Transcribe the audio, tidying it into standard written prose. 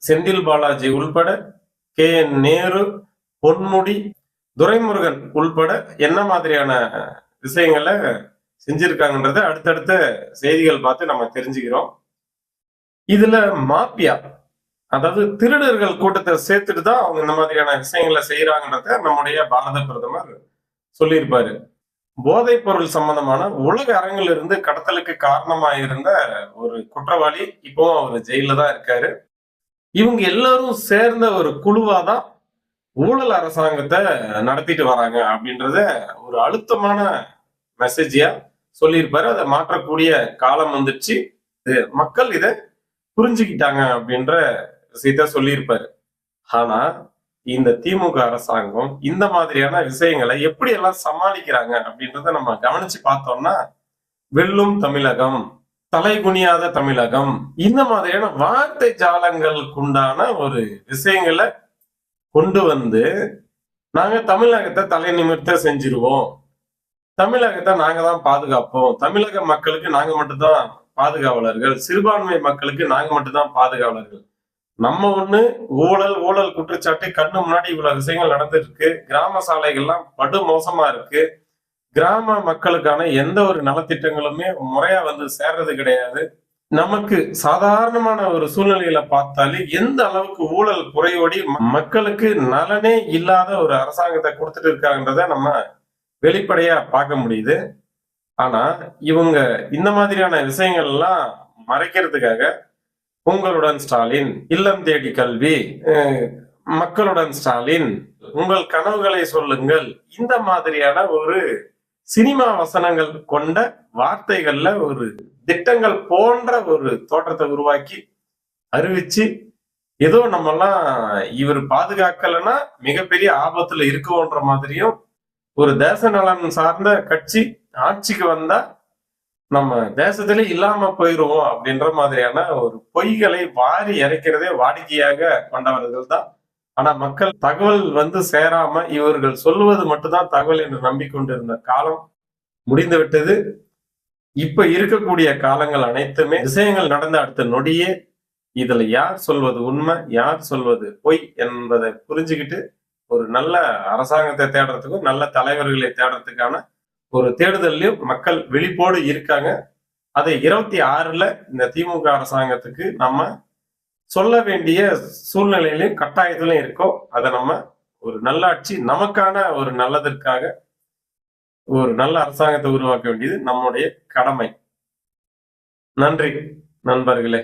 செந்தில் பாலாஜி உள்பட, கே.என். நேரு, பொன்முடி, துரைமுருகன் உள்பட என்ன மாதிரியான விஷயங்களை செஞ்சிருக்காங்கன்றத அடுத்தடுத்த செய்திகள் பார்த்து நம்ம தெரிஞ்சுக்கிறோம். இதுல மாப்பியா, அதாவது திருடர்கள் கூட்டத்தை சேர்த்துட்டு தான் அவங்க இந்த மாதிரியான விஷயங்களை செய்யறாங்கன்றத நம்முடைய பாரத பிரதமர் சொல்லியிருப்பாரு. போதைப் பொருள் சம்பந்தமான உலக அரங்கில் இருந்து கடத்தலுக்கு காரணமா இருந்த ஒரு குற்றவாளி இப்போ அவர் ஜெயில தான் இருக்காரு. இவங்க எல்லாரும் சேர்ந்த ஒரு குழுவாதான் ஊழல் அரசாங்கத்தை நடத்திட்டு வராங்க அப்படின்றத ஒரு அழுத்தமான மெசேஜியா சொல்லியிருப்பாரு. அதை மாற்றக்கூடிய காலம் வந்துச்சு. மக்கள் இதை புரிஞ்சுக்கிட்டாங்க அப்படின்ற விஷயத்த சொல்லியிருப்பாரு. ஆனா இந்த திமுக அரசாங்கம் இந்த மாதிரியான விஷயங்களை எப்படி எல்லாம் சமாளிக்கிறாங்க அப்படின்றத நம்ம கவனிச்சு பார்த்தோம்னா, வெல்லும் தமிழகம், தலை குனியாத தமிழகம், இந்த மாதிரியான வார்த்தை ஜாலங்களுக்குண்டான ஒரு விஷயங்களை கொண்டு வந்து நாங்க தமிழகத்தை தலை நிமிர்த்த செஞ்சிருவோம், தமிழகத்தை நாங்க தான் பாதுகாப்போம், தமிழக மக்களுக்கு நாங்க மட்டும்தான் பாதுகாவலர்கள், சிறுபான்மை மக்களுக்கு நாங்க மட்டும்தான் பாதுகாவலர்கள், நம்ம ஒண்ணு ஊழல் ஊழல் குற்றச்சாட்டு கண்ணு முன்னாடி இவ்வளவு விஷயங்கள் நடந்துட்டு இருக்கு, கிராம சாலைகள்லாம் படு மோசமா இருக்கு, கிராம மக்களுக்கான எந்த ஒரு நலத்திட்டங்களுமே முறையா வந்து சேர்றது கிடையாது, நமக்கு சாதாரணமான ஒரு சூழ்நிலையில பார்த்தாலே எந்த அளவுக்கு ஊழல் குறையோடி மக்களுக்கு நலனே இல்லாத ஒரு அரசாங்கத்தை கொடுத்துட்டு இருக்காங்கன்றத நம்ம வெளிப்படையா பார்க்க முடியுது. ஆனா இவங்க இந்த மாதிரியான விஷயங்கள் எல்லாம் மறைக்கிறதுக்காக உங்களுடன் ஸ்டாலின், இல்லம் தேடி கல்வி, மக்களுடன் ஸ்டாலின், உங்கள் கனவுகளை சொல்லுங்கள், இந்த மாதிரியான ஒரு சினிமா வசனங்கள் கொண்ட வார்த்தைகள்ல ஒரு திட்டங்கள் போன்ற ஒரு தோற்றத்தை உருவாக்கி அறிவிச்சு, ஏதோ நம்ம எல்லாம் இவர் பாதுகாக்கலன்னா மிகப்பெரிய ஆபத்துல இருக்குன்ற மாதிரியும், ஒரு தேச நலன் சார்ந்த கட்சி ஆட்சிக்கு வந்தா நம்ம தேசத்திலே இல்லாம போயிருவோம் அப்படின்ற மாதிரியான ஒரு பொய்களை வாரி இறைக்கிறதே வாடிக்கையாக கொண்டவர்கள் தான். ஆனா மக்கள் தகவல் வந்து சேராம இவர்கள் சொல்லுவது மட்டும்தான் தகவல் என்று நம்பிக்கொண்டிருந்த காலம் முடிந்து விட்டது. இப்ப இருக்கக்கூடிய காலங்கள் அனைத்துமே விஷயங்கள் நடந்த அடுத்த நொடியே இதுல யார் சொல்வது உண்மை, யார் சொல்வது பொய் என்பதை புரிஞ்சுக்கிட்டு ஒரு நல்ல அரசாங்கத்தை தேடுறதுக்கும் நல்ல தலைவர்களை தேடுறதுக்கான ஒரு தேடுதலையும் மக்கள் விழிப்போடு இருக்காங்க. அதை 26ல இந்த திமுக அரசாங்கத்துக்கு நம்ம சொல்ல வேண்டிய சூழ்நிலையிலையும் கட்டாயத்திலும் இருக்கோம். அதை நம்ம ஒரு நல்லாட்சி, நமக்கான ஒரு நல்லதற்காக ஒரு நல்ல அரசாங்கத்தை உருவாக்க வேண்டியது நம்முடைய கடமை. நன்றி நண்பர்களே.